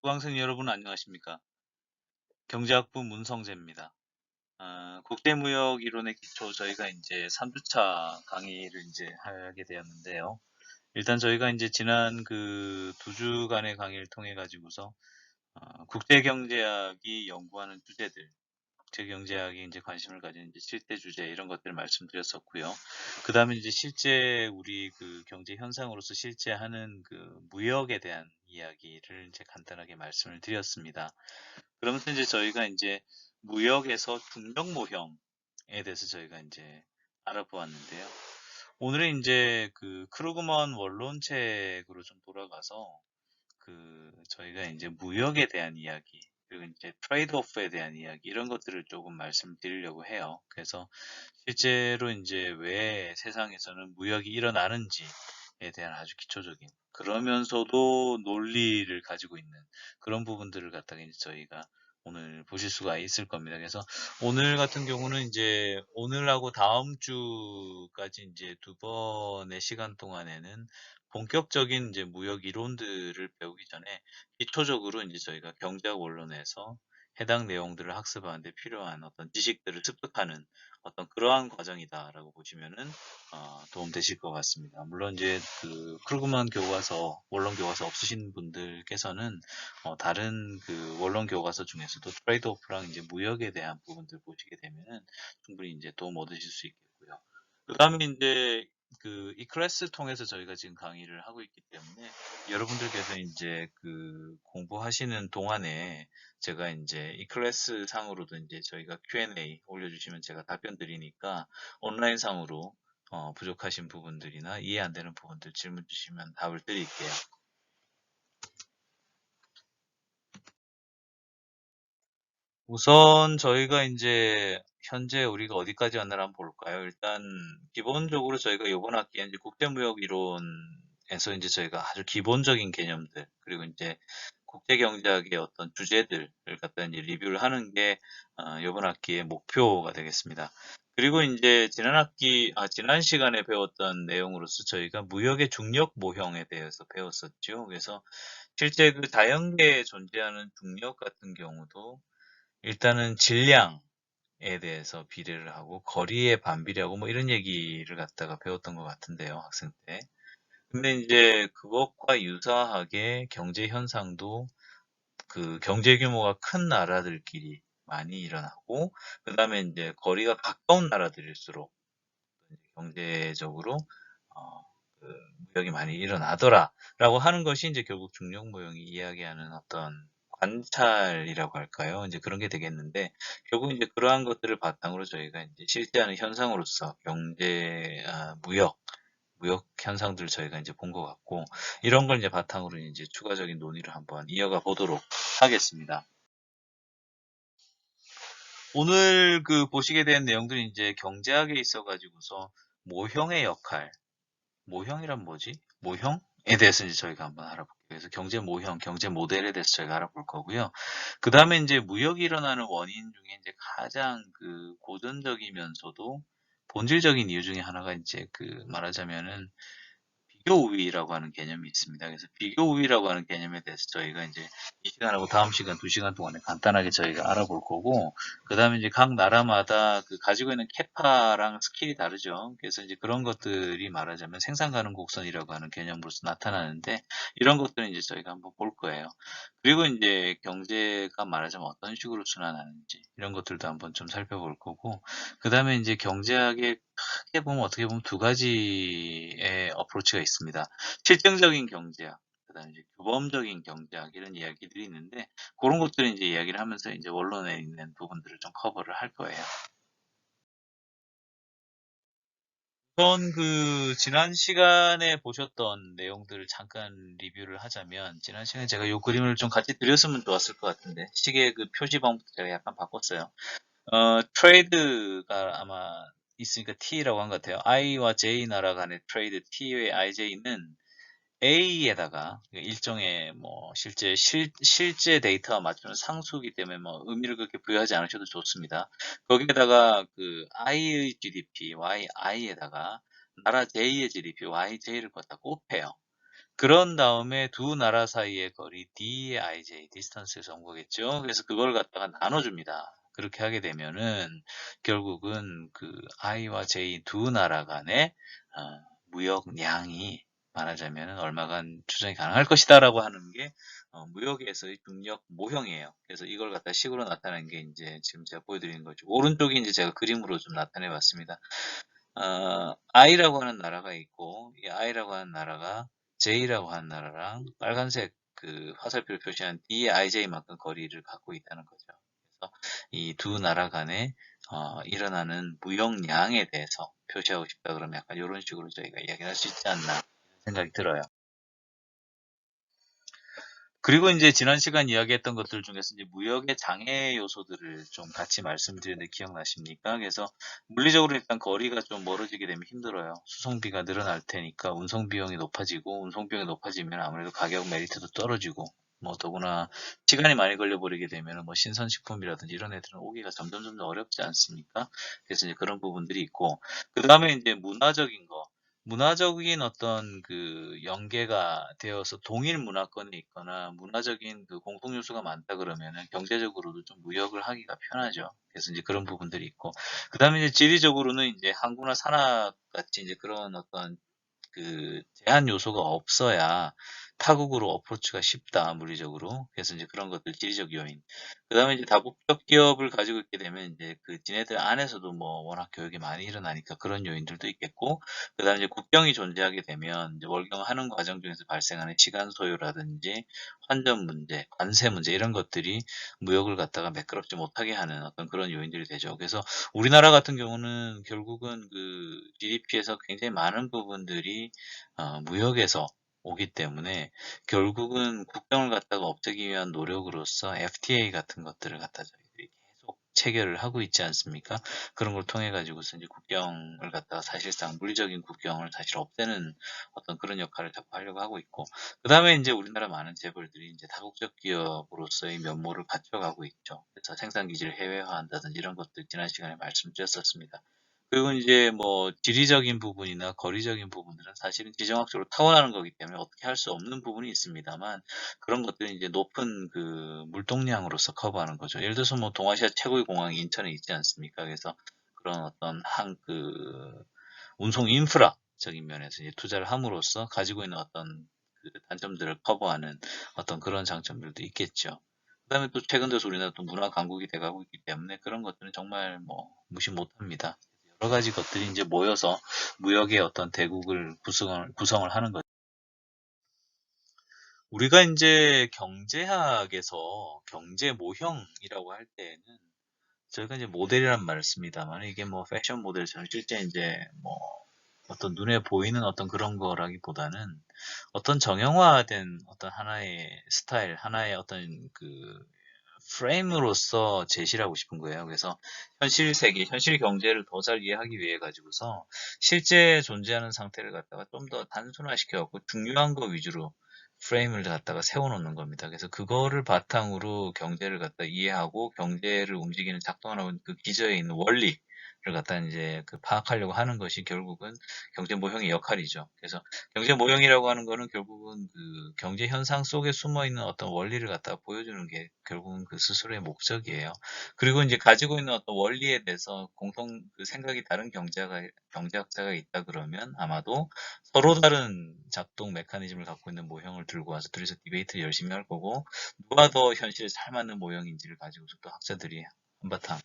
수강생 여러분 안녕하십니까? 경제학부 문성재입니다. 국제무역 이론의 기초 저희가 이제 3주차 강의를 이제 하게 되었는데요. 일단 저희가 이제 지난 그 2주간의 강의를 통해 가지고서 국제경제학이 연구하는 주제들, 국제경제학이 이제 관심을 가진 이제 실제 주제 이런 것들을 말씀드렸었고요. 그 다음에 이제 실제 우리 그 경제 현상으로서 실제 하는 그 무역에 대한 이야기를 이제 간단하게 말씀을 드렸습니다. 그러면서 이제 저희가 이제 무역에서 중력 모형에 대해서 저희가 이제 알아보았는데요. 오늘은 이제 그 크루그먼 원론책으로 좀 돌아가서 그 저희가 이제 무역에 대한 이야기 그리고 이제 트레이드 오프에 대한 이야기 이런 것들을 조금 말씀드리려고 해요. 그래서 실제로 이제 왜 세상에서는 무역이 일어나는지에 대한 아주 기초적인 그러면서도 논리를 가지고 있는 그런 부분들을 갖다가 이제 저희가 오늘 보실 수가 있을 겁니다. 그래서 오늘 같은 경우는 이제 오늘하고 다음 주까지 이제 2번의 시간 동안에는 본격적인 이제 무역 이론들을 배우기 전에 기초적으로 이제 저희가 경제학 원론에서 해당 내용들을 학습하는데 필요한 어떤 지식들을 습득하는 어떤 그러한 과정이다라고 보시면은 도움되실 것 같습니다. 물론 이제 그 크루그만 교과서, 원론 교과서 없으신 분들께서는 다른 그 원론 교과서 중에서도 트레이드 오프랑 이제 무역에 대한 부분들 보시게 되면은 충분히 이제 도움 얻으실 수 있겠고요. 그 다음에 이제 그 이 클래스 통해서 저희가 지금 강의를 하고 있기 때문에 여러분들께서 이제 그 공부하시는 동안에 제가 이제 이 클래스 상으로도 이제 저희가 Q&A 올려주시면 제가 답변 드리니까 온라인 상으로 부족하신 부분들이나 이해 안 되는 부분들 질문 주시면 답을 드릴게요. 우선 저희가 이제 현재 우리가 어디까지 왔나 한번 볼까요? 일단 기본적으로 저희가 이번 학기에 이제 국제무역 이론에서 이제 저희가 아주 기본적인 개념들 그리고 이제 국제경제학의 어떤 주제들을 갖다 이제 리뷰를 하는 게 이번 학기의 목표가 되겠습니다. 그리고 이제 지난 시간에 배웠던 내용으로서 저희가 무역의 중력 모형에 대해서 배웠었죠. 그래서 실제 그 자연계에 존재하는 중력 같은 경우도 일단은 질량에 대해서 비례를 하고 거리에 반비례하고 뭐 이런 얘기를 갖다가 배웠던 것 같은데요, 학생 때. 근데 이제 그것과 유사하게 경제 현상도 그 경제 규모가 큰 나라들끼리 많이 일어나고, 그 다음에 이제 거리가 가까운 나라들일수록 경제적으로 어, 그 무역이 많이 일어나더라라고 하는 것이 이제 결국 중력 무역이 이야기하는 어떤 관찰이라고 할까요? 이제 그런 게 되겠는데 결국 이제 그러한 것들을 바탕으로 저희가 이제 실제하는 현상으로서 무역 현상들을 저희가 이제 본 것 같고 이런 걸 이제 바탕으로 이제 추가적인 논의를 한번 이어가 보도록 하겠습니다. 오늘 그 보시게 된 내용들이 이제 경제학에 있어 가지고서 모형의 역할 모형이란 뭐지? 모형에 대해서 이제 저희가 한번 알아볼게요. 그래서 경제 모형, 경제 모델에 대해서 저희가 알아볼 거고요. 그 다음에 이제 무역이 일어나는 원인 중에 이제 가장 그 고전적이면서도 본질적인 이유 중에 하나가 이제 그 말하자면은 비교 우위라고 하는 개념이 있습니다. 그래서 비교 우위라고 하는 개념에 대해서 저희가 이제 이 시간하고 다음 시간 2시간 동안에 간단하게 저희가 알아볼 거고, 그 다음에 이제 각 나라마다 그 가지고 있는 캐파랑 스킬이 다르죠. 그래서 이제 그런 것들이 말하자면 생산 가능 곡선이라고 하는 개념으로서 나타나는데, 이런 것들은 이제 저희가 한번 볼 거예요. 그리고 이제 경제가 말하자면 어떤 식으로 순환하는지, 이런 것들도 한번 좀 살펴볼 거고, 그 다음에 이제 경제학의 크게 보면 어떻게 보면 두 가지의 어프로치가 있습니다. 실증적인 경제학, 그다음에 이제 규범적인 경제학 이런 이야기들이 있는데 그런 것들을 이제 이야기를 하면서 이제 원론에 있는 부분들을 좀 커버를 할 거예요. 우선 그 지난 시간에 보셨던 내용들을 잠깐 리뷰를 하자면 지난 시간에 제가 이 그림을 좀 같이 드렸으면 좋았을 것 같은데 시계 그 표지 방법도 제가 약간 바꿨어요. 트레이드가 아마 있으니까 T라고 한 것 같아요. I와 J 나라 간의 트레이드 T의 IJ는 A에다가 일종의 뭐 실제 데이터와 맞추는 상수이기 때문에 뭐 의미를 그렇게 부여하지 않으셔도 좋습니다. 거기에다가 그 I의 GDP, YI에다가 나라 J의 GDP, YJ를 갖다 곱해요. 그런 다음에 두 나라 사이의 거리 DIJ, 디스턴스에서 온 거겠죠. 그래서 그걸 갖다가 나눠줍니다. 그렇게 하게 되면은 결국은 그 I와 J 두 나라 간의 무역량이 말하자면 얼마간 추정이 가능할 것이다라고 하는 게 무역에서의 중력 모형이에요. 그래서 이걸 갖다 식으로 나타낸 게 이제 지금 제가 보여드리는 거죠. 오른쪽이 이제 제가 그림으로 좀 나타내 봤습니다. I라고 하는 나라가 있고, 이 I라고 하는 나라가 J라고 하는 나라랑 빨간색 그 화살표를 표시한 DIJ만큼 거리를 갖고 있다는 거죠. 그래서 이 두 나라 간에 일어나는 무역량에 대해서 표시하고 싶다 그러면 약간 이런 식으로 저희가 이야기를 할 수 있지 않나 생각이 들어요. 그리고 이제 지난 시간 이야기했던 것들 중에서 이제 무역의 장애 요소들을 좀 같이 말씀드렸는데 기억나십니까? 그래서 물리적으로 일단 거리가 좀 멀어지게 되면 힘들어요. 수송비가 늘어날 테니까 운송 비용이 높아지고 운송 비용이 높아지면 아무래도 가격 메리트도 떨어지고 뭐 더구나 시간이 많이 걸려버리게 되면 뭐 신선식품이라든지 이런 애들은 오기가 점점 어렵지 않습니까? 그래서 이제 그런 부분들이 있고 그 다음에 이제 문화적인 어떤 그 연계가 되어서 동일 문화권에 있거나 문화적인 그 공통 요소가 많다 그러면은 경제적으로도 좀 무역을 하기가 편하죠. 그래서 이제 그런 부분들이 있고, 그 다음에 이제 지리적으로는 이제 항구나 산악 같이 이제 그런 어떤 그 제한 요소가 없어야 타국으로 어프로치가 쉽다, 물리적으로. 그래서 이제 그런 것들, 지리적 요인. 그 다음에 이제 다국적 기업을 가지고 있게 되면 이제 그 지네들 안에서도 뭐 워낙 교육이 많이 일어나니까 그런 요인들도 있겠고, 그 다음에 이제 국경이 존재하게 되면 이제 월경하는 과정 중에서 발생하는 시간 소요라든지 환전 문제, 관세 문제 이런 것들이 무역을 갖다가 매끄럽지 못하게 하는 어떤 그런 요인들이 되죠. 그래서 우리나라 같은 경우는 결국은 그 GDP에서 굉장히 많은 부분들이 무역에서 오기 때문에 결국은 국경을 갖다가 없애기 위한 노력으로서 FTA 같은 것들을 갖다 저희들이 계속 체결을 하고 있지 않습니까? 그런 걸 통해 가지고서 이제 국경을 갖다가 사실상 물리적인 국경을 사실 없애는 어떤 그런 역할을 자꾸 하려고 하고 있고, 그 다음에 이제 우리나라 많은 재벌들이 이제 다국적 기업으로서의 면모를 갖춰가고 있죠. 그래서 생산 기지를 해외화한다든지 이런 것들 지난 시간에 말씀드렸었습니다. 그리고 이제 뭐 지리적인 부분이나 거리적인 부분들은 사실은 지정학적으로 타원하는 거기 때문에 어떻게 할 수 없는 부분이 있습니다만, 그런 것들은 이제 높은 그 물동량으로서 커버하는 거죠. 예를 들어서 뭐 동아시아 최고의 공항이 인천에 있지 않습니까? 그래서 그런 어떤 운송 인프라적인 면에서 이제 투자를 함으로써 가지고 있는 어떤 그 단점들을 커버하는 어떤 그런 장점들도 있겠죠. 그다음에 또 최근 들어서 우리나라 또 문화 강국이 돼가고 있기 때문에 그런 것들은 정말 뭐 무시 못합니다. 여러 가지 것들이 이제 모여서 무역의 어떤 대국을 구성을 하는 거죠. 우리가 이제 경제학에서 경제 모형이라고 할 때에는 저희가 이제 모델이란 말을 씁니다만 이게 뭐 패션 모델처럼 실제 이제 뭐 어떤 눈에 보이는 어떤 그런 거라기보다는 어떤 정형화된 어떤 하나의 스타일, 하나의 어떤 그 프레임으로서 제시를 하고 싶은 거예요. 그래서 현실 세계, 현실 경제를 더 잘 이해하기 위해 가지고서 실제 존재하는 상태를 갖다가 좀 더 단순화시켜 갖고 중요한 거 위주로 프레임을 갖다가 세워놓는 겁니다. 그래서 그거를 바탕으로 경제를 갖다 이해하고 경제를 움직이는 작동하는 그 기저에 있는 원리를 갖다 이제 그 파악하려고 하는 것이 결국은 경제 모형의 역할이죠. 그래서 경제 모형이라고 하는 거는 결국은 그 경제 현상 속에 숨어 있는 어떤 원리를 갖다가 보여주는 게 결국은 그 스스로의 목적이에요. 그리고 이제 가지고 있는 어떤 원리에 대해서 공통 그 생각이 다른 경제학자가 있다 그러면 아마도 서로 다른 작동 메커니즘을 갖고 있는 모형을 들고 와서 둘이서 디베이트를 열심히 할 거고, 누가 더 현실에 잘 맞는 모형인지를 가지고서 또 학자들이 한바탕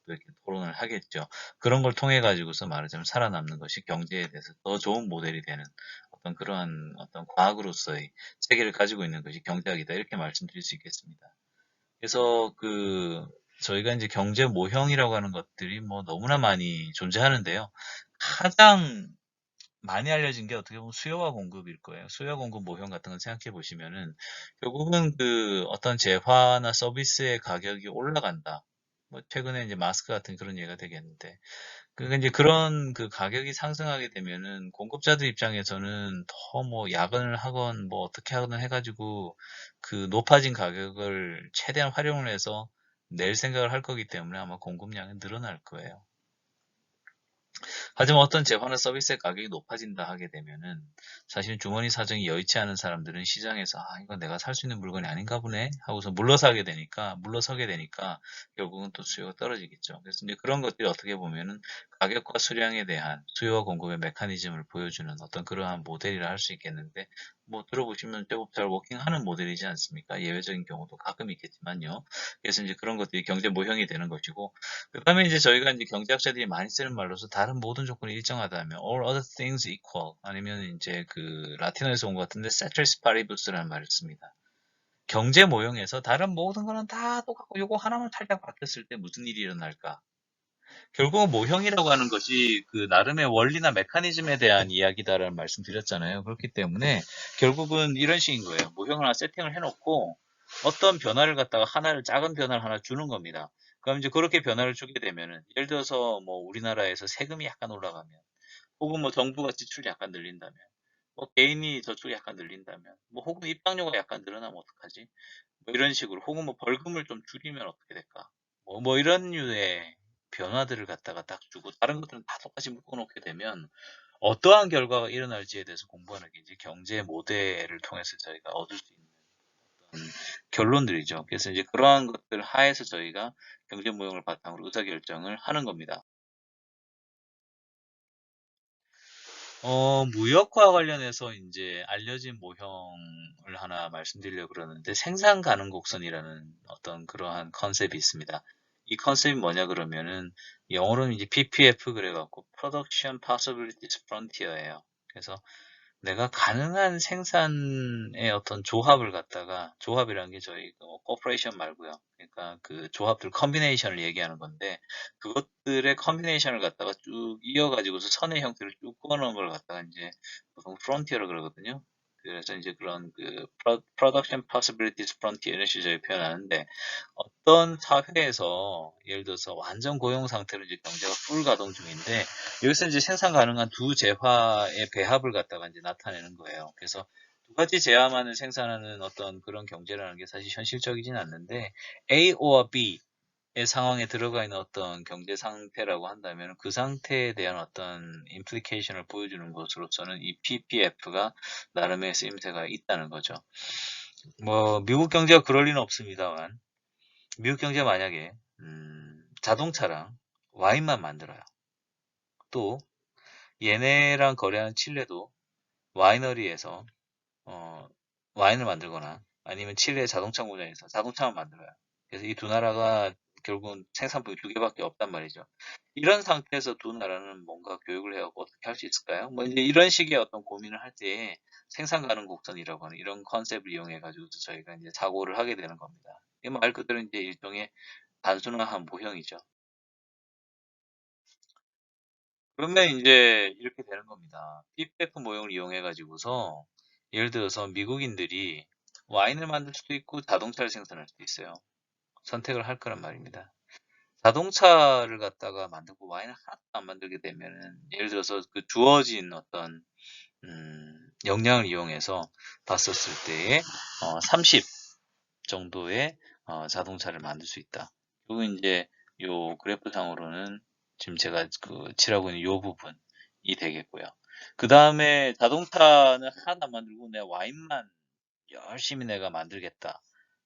또 이렇게 토론을 하겠죠. 그런 걸 통해 가지고서 말하자면 살아남는 것이 경제에 대해서 더 좋은 모델이 되는 어떤 그러한 어떤 과학으로서의 체계를 가지고 있는 것이 경제학이다, 이렇게 말씀드릴 수 있겠습니다. 그래서 저희가 이제 경제 모형이라고 하는 것들이 뭐 너무나 많이 존재하는데요. 가장 많이 알려진 게 어떻게 보면 수요와 공급일 거예요. 수요와 공급 모형 같은 거 생각해 보시면은 결국은 그 어떤 재화나 서비스의 가격이 올라간다. 뭐 최근에 이제 마스크 같은 그런 예가 되겠는데, 그러니까 이제 그런 그 가격이 상승하게 되면은 공급자들 입장에서는 더 뭐 야근을 하건 뭐 어떻게 하건 해가지고 그 높아진 가격을 최대한 활용을 해서 낼 생각을 할 거기 때문에 아마 공급량이 늘어날 거예요. 하지만 어떤 재화나 서비스의 가격이 높아진다 하게 되면은 사실 주머니 사정이 여의치 않은 사람들은 시장에서 이건 내가 살 수 있는 물건이 아닌가 보네 하고서 물러서게 되니까 결국은 또 수요가 떨어지겠죠. 그래서 이제 그런 것들이 어떻게 보면은 가격과 수량에 대한 수요와 공급의 메커니즘을 보여주는 어떤 그러한 모델이라 할 수 있겠는데 뭐 들어보시면 제법 잘 워킹하는 모델이지 않습니까? 예외적인 경우도 가끔 있겠지만요. 그래서 이제 그런 것들이 경제 모형이 되는 것이고 그다음에 이제 저희가 이제 경제학자들이 많이 쓰는 말로서 다른 모든 조건이 일정하다면 all other things equal 아니면 이제 그 라틴어에서 온 것 같은데 ceteris paribus라는 말을 씁니다. 경제 모형에서 다른 모든 거는 다 똑같고 요거 하나만 살짝 바뀌었을 때 무슨 일이 일어날까? 결국은 모형이라고 하는 것이 그 나름의 원리나 메커니즘에 대한 이야기다라는 말씀 드렸잖아요. 그렇기 때문에 결국은 이런 식인 거예요. 모형을 하나 세팅을 해놓고 어떤 변화를 갖다가 작은 변화를 하나 주는 겁니다. 그럼 이제 그렇게 변화를 주게 되면은 예를 들어서 뭐 우리나라에서 세금이 약간 올라가면 혹은 뭐 정부가 지출이 약간 늘린다면 뭐 개인이 저축이 약간 늘린다면 뭐 혹은 입장료가 약간 늘어나면 어떡하지? 뭐 이런 식으로 혹은 뭐 벌금을 좀 줄이면 어떻게 될까? 뭐 이런 류의 변화들을 갖다가 딱 주고 다른 것들은 다 똑같이 묶어놓게 되면 어떠한 결과가 일어날지에 대해서 공부하는 게 이제 경제 모델을 통해서 저희가 얻을 수 있는 결론들이죠. 그래서 이제 그러한 것들 하에서 저희가 경제 모형을 바탕으로 의사결정을 하는 겁니다. 무역과 관련해서 이제 알려진 모형을 하나 말씀드리려고 그러는데 생산 가능 곡선이라는 어떤 그러한 컨셉이 있습니다. 이 컨셉이 뭐냐 그러면은 영어로는 이제 PPF 그래갖고 Production Possibilities Frontier예요. 그래서 내가 가능한 생산의 어떤 조합을 갖다가 조합이라는 게 저희 코퍼레이션 말고요. 그러니까 그 조합들 컨비네이션을 얘기하는 건데 그것들의 컨비네이션을 갖다가 쭉 이어가지고서 선의 형태를 쭉 그어놓은 걸 갖다가 이제 보통 프론티어라 그러거든요. 그래서 이제 그런 그 Production Possibilities Frontier 이런 식으로 저희 표현하는데 어떤 사회에서 예를 들어서 완전 고용 상태로 이제 경제가 풀 가동 중인데 여기서 이제 생산 가능한 두 재화의 배합을 갖다가 이제 나타내는 거예요. 그래서 두 가지 재화만을 생산하는 어떤 그런 경제라는 게 사실 현실적이진 않는데 A or B의 상황에 들어가 있는 어떤 경제 상태라고 한다면 그 상태에 대한 어떤 임플리케이션을 보여주는 것으로서는 이 PPF가 나름의 쓰임새가 있다는 거죠. 뭐 미국 경제가 그럴 리는 없습니다만 미국 경제 만약에 자동차랑 와인만 만들어요. 또 얘네랑 거래하는 칠레도 와이너리에서 어, 와인을 만들거나 아니면 칠레 자동차 공장에서 자동차만 만들어요. 그래서 이 두 나라가 결국은 생산품이 두 개밖에 없단 말이죠. 이런 상태에서 두 나라는 뭔가 교육을 해갖고 어떻게 할 수 있을까요? 뭐 이제 이런 식의 어떤 고민을 할 때 생산 가능 곡선이라고 하는 이런 컨셉을 이용해 가지고 저희가 이제 사고를 하게 되는 겁니다. 이 말 그대로 이제 일종의 단순화한 모형이죠. 그러면 이제 이렇게 되는 겁니다. PPF 모형을 이용해 가지고서 예를 들어서 미국인들이 와인을 만들 수도 있고 자동차를 생산할 수도 있어요. 선택을 할 거란 말입니다. 자동차를 갖다가 만들고 와인을 하나도 안 만들게 되면은 예를 들어서 그 주어진 어떤 역량을 이용해서 봤었을 때에 30 정도의 자동차를 만들 수 있다. 그리고 이제 요 그래프상으로는 지금 제가 그 칠하고 있는 요 부분이 되겠고요. 그 다음에 자동차는 하나도 안 만들고 내가 와인만 열심히 내가 만들겠다.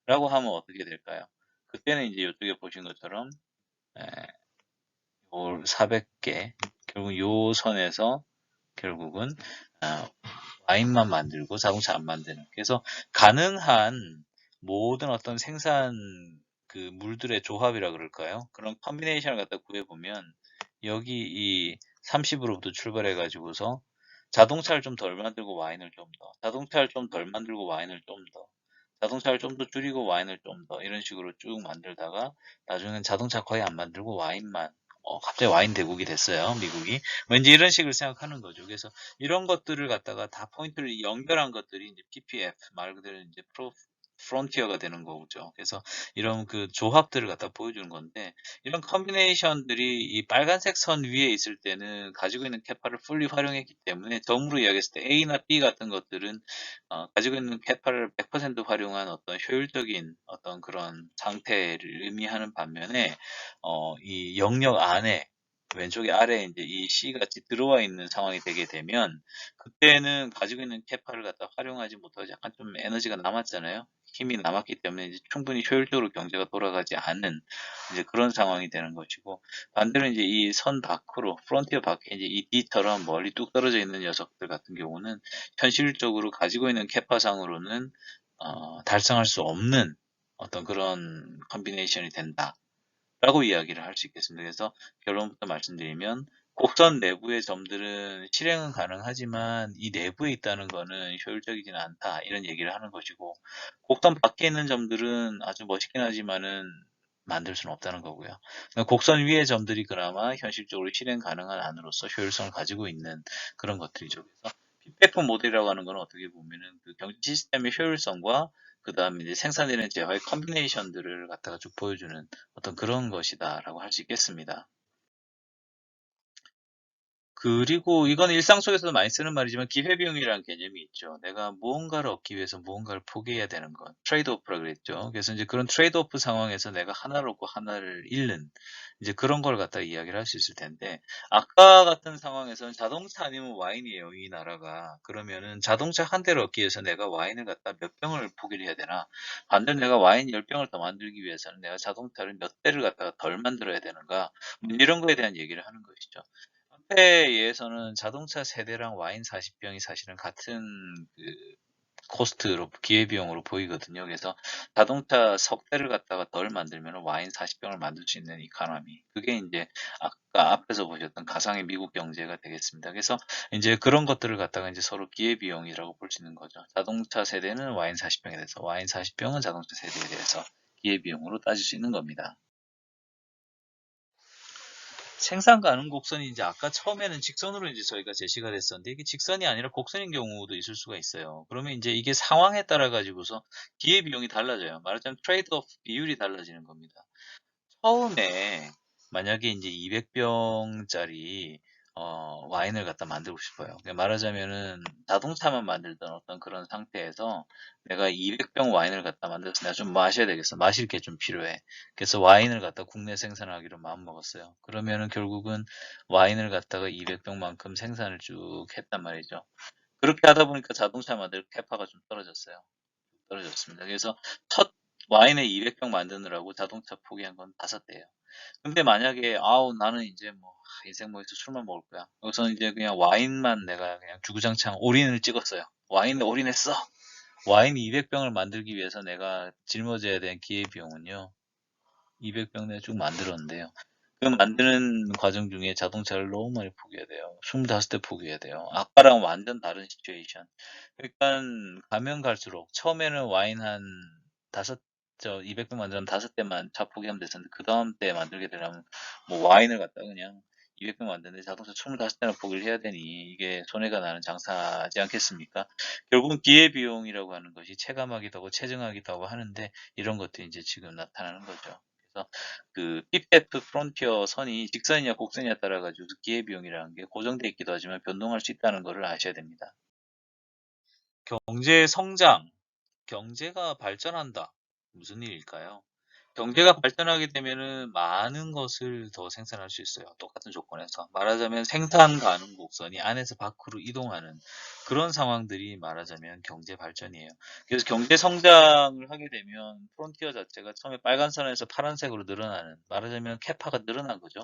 라고 하면 어떻게 될까요? 그때는 이제 이쪽에 보신 것처럼 예, 요 400개 결국 요 선에서 결국은 아, 와인만 만들고 자동차 안 만드는. 그래서 가능한 모든 어떤 생산 그 물들의 조합이라 그럴까요? 그런 컨비네이션을 갖다 구해보면 여기 이 30으로부터 출발해 가지고서 자동차를 좀 덜 만들고 와인을 좀 더, 자동차를 좀 덜 만들고 와인을 좀 더, 자동차를 좀 더 줄이고 와인을 좀 더 이런 식으로 쭉 만들다가 나중엔 자동차 거의 안 만들고 와인만 갑자기 와인 대국이 됐어요, 미국이. 왠지 이런 식으로 생각하는 거죠. 그래서 이런 것들을 갖다가 다 포인트를 연결한 것들이 이제 PPF 말 그대로 이제 프론티어가 되는 거죠. 그래서 이런 그 조합들을 갖다 보여주는 건데 이런 컨비네이션들이 이 빨간색 선 위에 있을 때는 가지고 있는 캐파를 풀리 활용했기 때문에 덤으로 이야기했을 때 A나 B 같은 것들은 가지고 있는 캐파를 100% 활용한 어떤 효율적인 어떤 그런 상태를 의미하는 반면에 이 영역 안에 왼쪽에 아래에 이제 이 C 같이 들어와 있는 상황이 되게 되면 그때는 가지고 있는 캐파를 갖다 활용하지 못하고 약간 좀 에너지가 남았잖아요. 힘이 남았기 때문에 이제 충분히 효율적으로 경제가 돌아가지 않은 이제 그런 상황이 되는 것이고 반대로 이제 이 선 밖으로 프론티어 밖에 이제 이 D처럼 멀리 뚝 떨어져 있는 녀석들 같은 경우는 현실적으로 가지고 있는 캐파상으로는 달성할 수 없는 어떤 그런 컨비네이션이 된다. 라고 이야기를 할 수 있겠습니다. 그래서 결론부터 말씀드리면 곡선 내부의 점들은 실행은 가능하지만 이 내부에 있다는 것은 효율적이지는 않다. 이런 얘기를 하는 것이고 곡선 밖에 있는 점들은 아주 멋있긴 하지만은 만들 수는 없다는 거고요. 그러니까 곡선 위의 점들이 그나마 현실적으로 실행 가능한 안으로서 효율성을 가지고 있는 그런 것들이죠. 그래서 피페프 모델이라고 하는 건 어떻게 보면은 그 경제 시스템의 효율성과 그 다음에 이제 생산되는 재화의 컨비네이션들을 갖다가 쭉 보여주는 어떤 그런 것이다라고 할 수 있겠습니다. 그리고 이건 일상 속에서도 많이 쓰는 말이지만 기회비용이라는 개념이 있죠. 내가 무언가를 얻기 위해서 무언가를 포기해야 되는 것. 트레이드오프라 그랬죠. 그래서 이제 그런 트레이드오프 상황에서 내가 하나를 얻고 하나를 잃는 이제 그런 걸 갖다 이야기를 할 수 있을 텐데 아까 같은 상황에서는 자동차 아니면 와인이에요. 이 나라가. 그러면은 자동차 한 대를 얻기 위해서 내가 와인을 갖다 몇 병을 포기를 해야 되나? 반대로 내가 와인 10병을 더 만들기 위해서는 내가 자동차를 몇 대를 갖다가 덜 만들어야 되는가? 뭐 이런 거에 대한 얘기를 하는 것이죠. 카페에 의해서는 자동차 세대랑 와인 40병이 사실은 같은 그 코스트로 기회비용으로 보이거든요. 그래서 자동차 석 대를 갖다가 덜 만들면 와인 40병을 만들 수 있는 이카노미. 그게 이제 아까 앞에서 보셨던 가상의 미국 경제가 되겠습니다. 그래서 이제 그런 것들을 갖다가 이제 서로 기회비용이라고 볼 수 있는 거죠. 자동차 세대는 와인 40병에 대해서, 와인 40병은 자동차 세대에 대해서 기회비용으로 따질 수 있는 겁니다. 생산 가능 곡선이 이제 아까 처음에는 직선으로 이제 저희가 제시가 됐었는데 이게 직선이 아니라 곡선인 경우도 있을 수가 있어요. 그러면 이제 이게 상황에 따라 가지고서 기회 비용이 달라져요. 말하자면 트레이드 오프 비율이 달라지는 겁니다. 처음에 만약에 이제 200병짜리 와인을 갖다 만들고 싶어요. 그러니까 말하자면은 자동차만 만들던 어떤 그런 상태에서 내가 200병 와인을 갖다 만들어서 내가 좀 마셔야 되겠어. 마실 게 좀 필요해. 그래서 와인을 갖다 국내 생산하기로 마음먹었어요. 그러면은 결국은 와인을 갖다가 200병만큼 생산을 쭉 했단 말이죠. 그렇게 하다 보니까 자동차 만들 캐파가 좀 떨어졌어요. 떨어졌습니다. 그래서 첫 와인을 200병 만드느라고 자동차 포기한 건 5대예요. 근데 만약에 아우 나는 이제 뭐 인생 뭐 해서 술만 먹을 거야. 여기서 이제 그냥 와인만 내가 그냥 주구장창 올인을 찍었어요. 와인에 올인했어. 와인 200병을 만들기 위해서 내가 짊어져야 된 기회비용은요. 200병 내가 쭉 만들었는데요. 그 만드는 과정 중에 자동차를 너무 많이 포기해야 돼요. 25대 포기해야 돼요. 아까랑 완전 다른 시츄에이션. 그러니까 가면 갈수록 처음에는 와인 한 다섯 200병 만들면 5대만 차 포기하면 됐었는데 그 다음 때 만들게 되려면 뭐 와인을 갖다 그냥 200병 만드는데 자동차 25대나 포기를 해야 되니 이게 손해가 나는 장사지 않겠습니까? 결국은 기회비용이라고 하는 것이 체감하기도 하고 체증하기도 하고 하는데 이런 것들이 이제 지금 나타나는 거죠. 그래서 그 PPF 프론티어 선이 직선이냐 곡선이냐 따라 가지고 기회비용이라는 게 고정되어 있기도 하지만 변동할 수 있다는 것을 아셔야 됩니다. 경제 성장, 경제가 발전한다. 무슨 일일까요? 경제가 발전하게 되면은 많은 것을 더 생산할 수 있어요. 똑같은 조건에서. 말하자면 생산 가능 곡선이 안에서 밖으로 이동하는 그런 상황들이 말하자면 경제 발전이에요. 그래서 경제 성장을 하게 되면 프론티어 자체가 처음에 빨간 선에서 파란색으로 늘어나는 말하자면 캐파가 늘어난 거죠.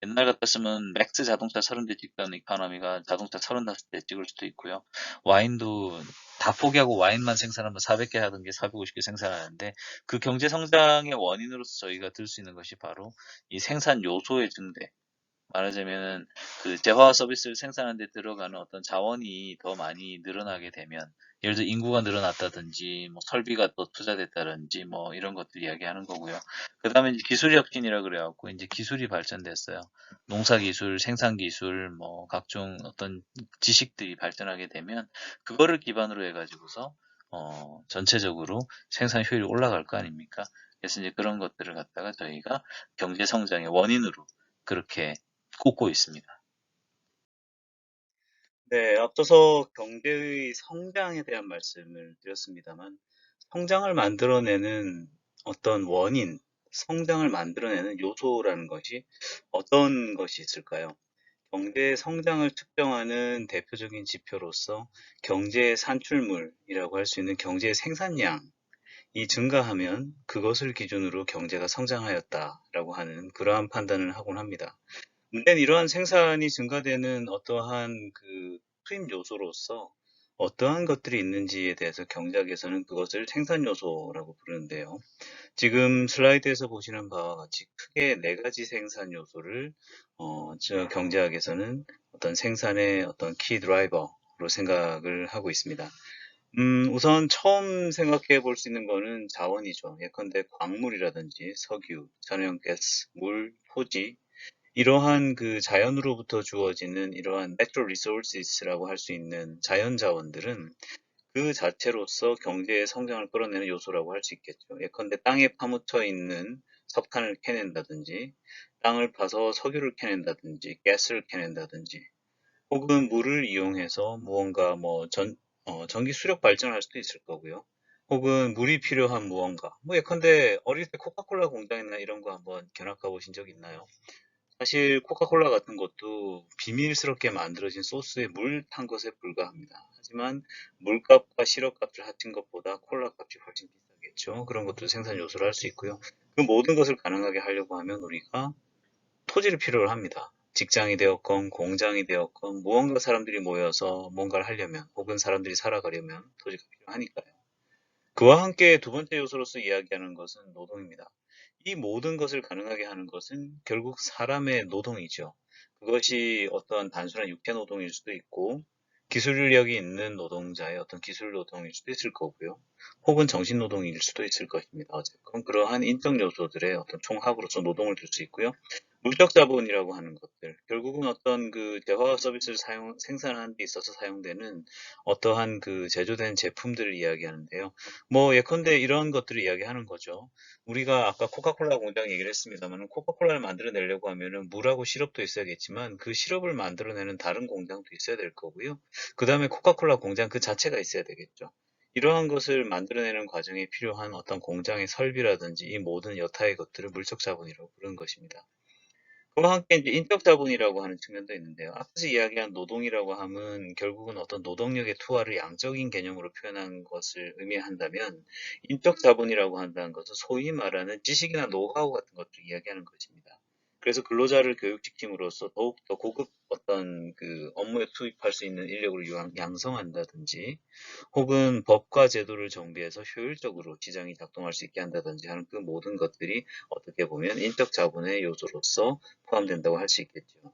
옛날 같았으면 맥스 자동차 30대 찍던 이카노미가 자동차 35대 찍을 수도 있고요. 와인도 다 포기하고 와인만 생산하면 400개 하던 게 450개 생산하는데 그 경제 성장의 원인으로서 저희가 들 수 있는 것이 바로 이 생산 요소의 증대. 말하자면은 그 재화 서비스를 생산하는 데 들어가는 어떤 자원이 더 많이 늘어나게 되면 예를 들어 인구가 늘어났다든지 뭐 설비가 또 투자됐다든지 뭐 이런 것들 이야기하는 거고요. 그다음에 이제 기술 혁신이라 그래갖고 이제 기술이 발전됐어요. 농사 기술, 생산 기술, 뭐 각종 어떤 지식들이 발전하게 되면 그거를 기반으로 해가지고서 전체적으로 생산 효율이 올라갈 거 아닙니까? 그래서 이제 그런 것들을 갖다가 저희가 경제 성장의 원인으로 그렇게 꼽고 있습니다. 네, 앞서서 경제의 성장에 대한 말씀을 드렸습니다만, 성장을 만들어내는 어떤 원인, 성장을 만들어내는 요소라는 것이 어떤 것이 있을까요? 경제의 성장을 측정하는 대표적인 지표로서 경제의 산출물이라고 할 수 있는 경제의 생산량이 증가하면 그것을 기준으로 경제가 성장하였다라고 하는 그러한 판단을 하곤 합니다. 문제는 이러한 생산이 증가되는 어떠한 그 투입 요소로서 어떠한 것들이 있는지에 대해서 경제학에서는 그것을 생산 요소라고 부르는데요. 지금 슬라이드에서 보시는 바와 같이 크게 네 가지 생산 요소를 저 경제학에서는 어떤 생산의 어떤 키 드라이버로 생각을 하고 있습니다. 우선 처음 생각해 볼 수 있는 거는 자원이죠. 예컨대 광물이라든지 석유, 천연가스, 물, 토지, 이러한 그 자연으로부터 주어지는 이러한 natural resources라고 할 수 있는 자연 자원들은 그 자체로서 경제의 성장을 끌어내는 요소라고 할 수 있겠죠. 예컨대 땅에 파묻혀 있는 석탄을 캐낸다든지, 땅을 파서 석유를 캐낸다든지, 가스를 캐낸다든지, 혹은 물을 이용해서 무언가 전기 수력 발전할 수도 있을 거고요. 혹은 물이 필요한 무언가. 뭐 예컨대 어릴 때 코카콜라 공장이나 이런 거 한번 견학가 보신 적 있나요? 사실 코카콜라 같은 것도 비밀스럽게 만들어진 소스에 물 탄 것에 불과합니다. 하지만 물값과 시럽값을 합친 것보다 콜라 값이 훨씬 비싸겠죠. 그런 것도 생산 요소를 할 수 있고요. 그 모든 것을 가능하게 하려고 하면 우리가 토지를 필요로 합니다. 직장이 되었건 공장이 되었건 무언가 사람들이 모여서 뭔가를 하려면 혹은 사람들이 살아가려면 토지가 필요하니까요. 그와 함께 두 번째 요소로서 이야기하는 것은 노동입니다. 이 모든 것을 가능하게 하는 것은 결국 사람의 노동이죠. 그것이 어떠한 단순한 육체 노동일 수도 있고, 기술력이 있는 노동자의 어떤 기술 노동일 수도 있을 거고요. 혹은 정신 노동일 수도 있을 것입니다. 어쨌건 그러한 인적 요소들의 어떤 총합으로서 노동을 줄 수 있고요. 물적 자본이라고 하는 것들, 결국은 어떤 그 대화 서비스를 생산하는 데 있어서 사용되는 어떠한 그 제조된 제품들을 이야기하는데요. 뭐 예컨대 이런 것들을 이야기하는 거죠. 우리가 아까 코카콜라 공장 얘기를 했습니다만 코카콜라를 만들어내려고 하면은 물하고 시럽도 있어야겠지만 그 시럽을 만들어내는 다른 공장도 있어야 될 거고요. 그 다음에 코카콜라 공장 그 자체가 있어야 되겠죠. 이러한 것을 만들어내는 과정에 필요한 어떤 공장의 설비라든지 이 모든 여타의 것들을 물적 자본이라고 부르는 것입니다. 그와 함께 이제 인적 자본이라고 하는 측면도 있는데요. 앞서 이야기한 노동이라고 함은 결국은 어떤 노동력의 투하를 양적인 개념으로 표현한 것을 의미한다면 인적 자본이라고 한다는 것은 소위 말하는 지식이나 노하우 같은 것을 이야기하는 것입니다. 그래서 근로자를 교육시킴으로써 더욱더 고급 어떤 그 업무에 투입할 수 있는 인력을 양성한다든지 혹은 법과 제도를 정비해서 효율적으로 시장이 작동할 수 있게 한다든지 하는 그 모든 것들이 어떻게 보면 인적 자본의 요소로서 포함된다고 할 수 있겠죠.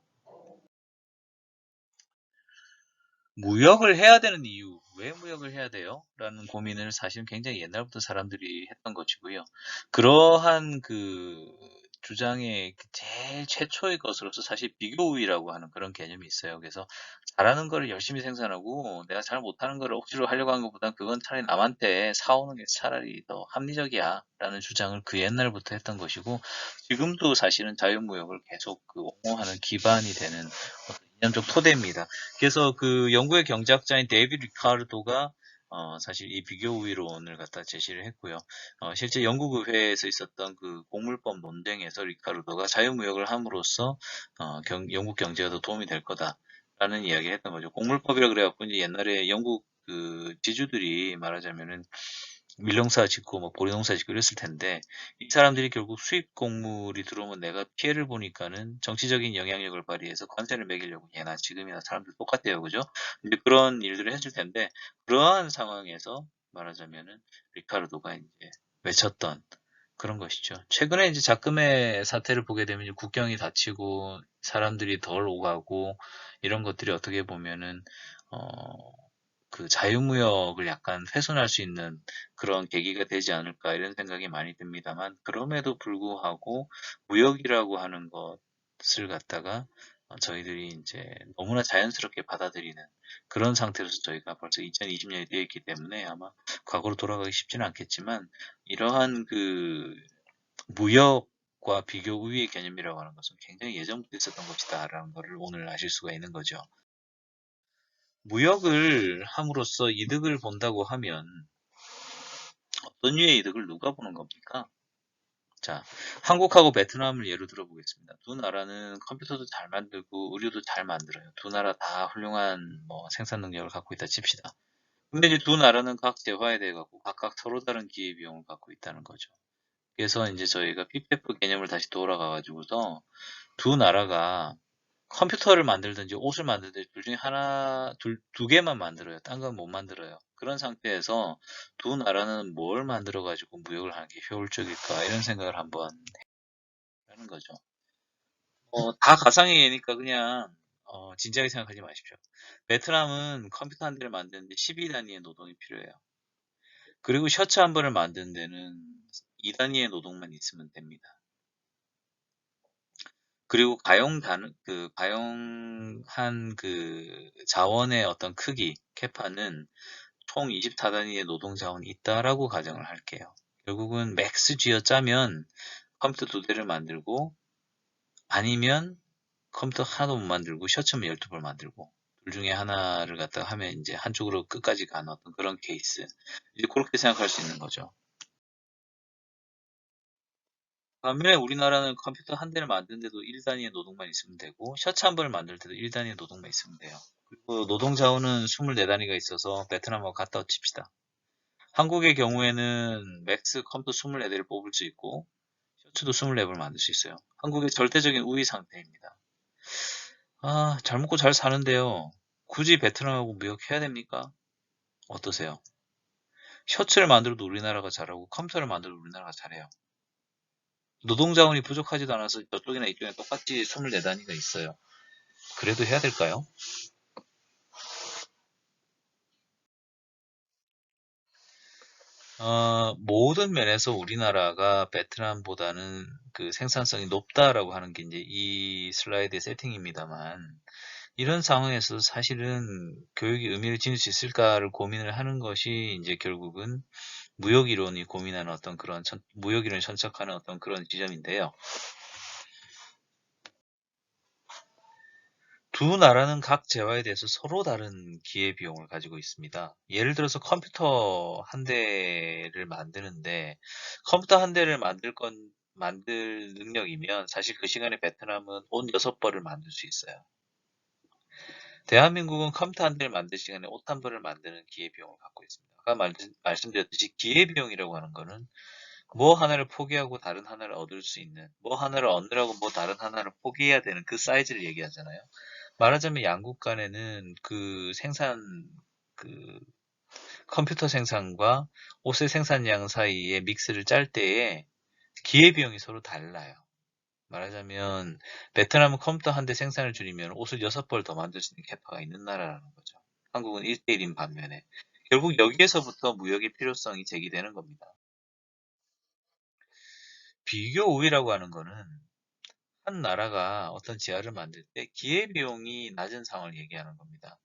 무역을 해야 되는 이유, 왜 무역을 해야 돼요? 라는 고민을 사실 굉장히 옛날부터 사람들이 했던 것이고요. 그러한 그 주장의 제일 최초의 것으로서 사실 비교우위라고 하는 그런 개념이 있어요. 그래서 잘하는 거를 열심히 생산하고 내가 잘 못하는 거를 억지로 하려고 하는 것보단 그건 차라리 남한테 사오는 게 차라리 더 합리적이야 라는 주장을 그 옛날부터 했던 것이고 지금도 사실은 자유무역을 계속 그 옹호하는 기반이 되는 어떤 이념적 토대입니다. 그래서 그 영국의 경제학자인 데이비드 리카르도가 사실 이 비교 우위론을 갖다 제시를 했고요. 실제 영국 의회에서 있었던 그 곡물법 논쟁에서 리카르도가 자유무역을 함으로써 영국 경제가 더 도움이 될 거다라는 이야기를 했던 거죠. 곡물법이라 그래갖고 이제 옛날에 영국 그 지주들이 말하자면은 밀농사 짓고 뭐 보리농사 짓고 이랬을 텐데 이 사람들이 결국 수입 곡물이 들어오면 내가 피해를 보니까는 정치적인 영향력을 발휘해서 관세를 매기려고 예나 지금이나 사람들 똑같아요, 그죠? 이제 그런 일들을 했을 텐데 그러한 상황에서 말하자면은 리카르도가 이제 외쳤던 그런 것이죠. 최근에 이제 작금의 사태를 보게 되면 이제 국경이 닫히고 사람들이 덜 오가고 이런 것들이 어떻게 보면은 어, 그 자유무역을 약간 훼손할 수 있는 그런 계기가 되지 않을까 이런 생각이 많이 듭니다만 그럼에도 불구하고 무역이라고 하는 것을 갖다가 저희들이 이제 너무나 자연스럽게 받아들이는 그런 상태로서 저희가 벌써 2020년이 되어 있기 때문에 아마 과거로 돌아가기 쉽지는 않겠지만 이러한 그 무역과 비교 우위의 개념이라고 하는 것은 굉장히 예전부터 있었던 것이다라는 것을 오늘 아실 수가 있는 거죠. 무역을 함으로써 이득을 본다고 하면 어떤 류의 이득을 누가 보는 겁니까? 자, 한국하고 베트남을 예로 들어보겠습니다. 두 나라는 컴퓨터도 잘 만들고 의류도 잘 만들어요. 두 나라 다 훌륭한 뭐 생산 능력을 갖고 있다 칩시다. 근데 이제 두 나라는 각 재화에 대해 갖고 각각 서로 다른 기회비용을 갖고 있다는 거죠. 그래서 이제 저희가 PPF 개념을 다시 돌아가 가지고서 두 나라가 컴퓨터를 만들든지 옷을 만들든지 둘 중에 하나, 두 개만 만들어요. 딴 건 못 만들어요. 그런 상태에서 두 나라는 뭘 만들어 가지고 무역을 하는 게 효율적일까? 이런 생각을 한번 하는 거죠. 다 가상의 예니까 그냥 진지하게 생각하지 마십시오. 베트남은 컴퓨터 한 대를 만드는데 12단위의 노동이 필요해요. 그리고 셔츠 한 벌을 만드는 데는 2단위의 노동만 있으면 됩니다. 그리고 가용한 그 자원의 어떤 크기, 캐파는 총 24단위의 노동 자원이 있다라고 가정을 할게요. 결국은 맥스 쥐어 짜면 컴퓨터 두 대를 만들고 아니면 컴퓨터 하나도 못 만들고 셔츠만 12벌 만들고 둘 중에 하나를 갖다가 하면 이제 한쪽으로 끝까지 가는 어떤 그런 케이스. 이제 그렇게 생각할 수 있는 거죠. 반면에 우리나라는 컴퓨터 한 대를 만드는데도 1단위의 노동만 있으면 되고 셔츠 한 벌을 만들 때도 1단위의 노동만 있으면 돼요. 그리고 노동 자원은 24단위가 있어서 베트남하고 같다 칩시다. 한국의 경우에는 맥스 컴퓨터 24대를 뽑을 수 있고 셔츠도 24벌 만들 수 있어요. 한국의 절대적인 우위 상태입니다. 아, 잘 먹고 잘 사는데요. 굳이 베트남하고 무역해야 됩니까? 어떠세요? 셔츠를 만들어도 우리나라가 잘하고 컴퓨터를 만들어도 우리나라가 잘해요. 노동 자원이 부족하지도 않아서 저쪽이나 이쪽에 똑같이 24단위가 있어요. 그래도 해야 될까요? 모든 면에서 우리나라가 베트남보다는 그 생산성이 높다라고 하는 게 이제 이 슬라이드의 세팅입니다만, 이런 상황에서 사실은 교육이 의미를 지닐 수 있을까를 고민을 하는 것이 이제 결국은 무역 이론이 고민하는 어떤 그런 무역 이론이 천착하는 어떤 그런 지점인데요. 두 나라는 각 재화에 대해서 서로 다른 기회비용을 가지고 있습니다. 예를 들어서 컴퓨터 한 대를 만드는데 컴퓨터 한 대를 만들 능력이면 사실 그 시간에 베트남은 옷 6벌을 만들 수 있어요. 대한민국은 컴퓨터 한 대를 만들 시간에 옷 한 벌을 만드는 기회비용을 갖고 있습니다. 아까 말씀드렸듯이 기회비용이라고 하는 거는 뭐 하나를 포기하고 다른 하나를 얻을 수 있는, 뭐 하나를 얻으라고 뭐 다른 하나를 포기해야 되는 그 사이즈를 얘기하잖아요. 말하자면 양국 간에는 그 컴퓨터 생산과 옷의 생산량 사이의 믹스를 짤 때에 기회비용이 서로 달라요. 말하자면 베트남은 컴퓨터 한 대 생산을 줄이면 옷을 6벌 더 만들 수 있는 캐파가 있는 나라라는 거죠. 한국은 1대1인 반면에. 결국 여기에서부터 무역의 필요성이 제기되는 겁니다. 비교 우위라고 하는 거는 한 나라가 어떤 지하를 만들 때 기회비용이 낮은 상황을 얘기하는 겁니다.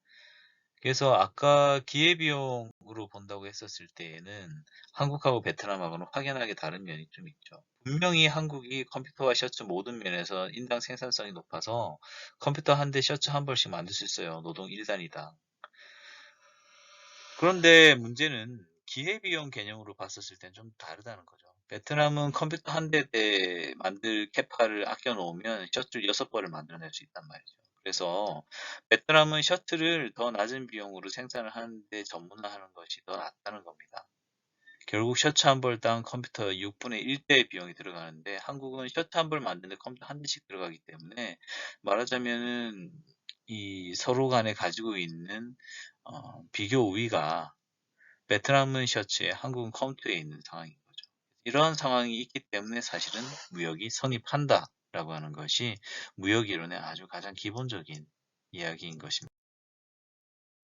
그래서 아까 기회비용으로 본다고 했었을 때에는 한국하고 베트남하고는 확연하게 다른 면이 좀 있죠. 분명히 한국이 컴퓨터와 셔츠 모든 면에서 인당 생산성이 높아서 컴퓨터 한 대 셔츠 한 벌씩 만들 수 있어요. 노동 1단위당. 그런데 문제는 기회비용 개념으로 봤었을 땐 좀 다르다는 거죠. 베트남은 컴퓨터 한 대 만들 캐파를 아껴 놓으면 셔츠를 6벌을 만들어낼 수 있단 말이죠. 그래서 베트남은 셔츠를 더 낮은 비용으로 생산을 하는데 전문화하는 것이 더 낫다는 겁니다. 결국 셔츠 한 벌당 컴퓨터 6분의 1대의 비용이 들어가는데 한국은 셔츠 한 벌 만드는데 컴퓨터 한 대씩 들어가기 때문에 말하자면은 이 서로 간에 가지고 있는 비교 우위가 베트남은 셔츠에 한국은 컴퓨터에 있는 상황인 거죠. 이러한 상황이 있기 때문에 사실은 무역이 성립한다라고 하는 것이 무역 이론의 아주 가장 기본적인 이야기인 것입니다.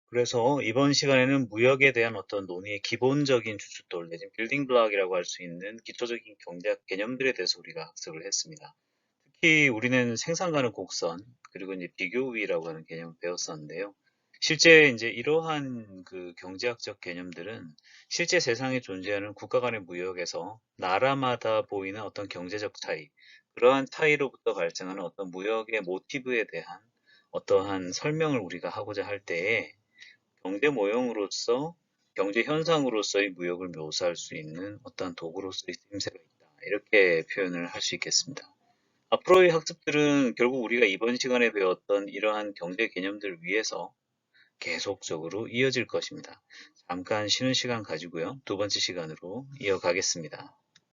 그래서 이번 시간에는 무역에 대한 어떤 논의의 기본적인 주춧돌 내지는 빌딩 블록이라고 할 수 있는 기초적인 경제학 개념들에 대해서 우리가 학습을 했습니다. 특히 우리는 생산과는 곡선, 그리고 이제 비교 우위라고 하는 개념을 배웠었는데요. 실제 이제 이러한 그 경제학적 개념들은 실제 세상에 존재하는 국가 간의 무역에서 나라마다 보이는 어떤 경제적 차이, 그러한 차이로부터 발생하는 어떤 무역의 모티브에 대한 어떠한 설명을 우리가 하고자 할 때에 경제 모형으로서 경제 현상으로서의 무역을 묘사할 수 있는 어떤 도구로서의 쓰임새가 있다. 이렇게 표현을 할 수 있겠습니다. 앞으로의 학습들은 결국 우리가 이번 시간에 배웠던 이러한 경제 개념들 위에서 계속적으로 이어질 것입니다. 잠깐 쉬는 시간 가지고요. 두 번째 시간으로 이어가겠습니다.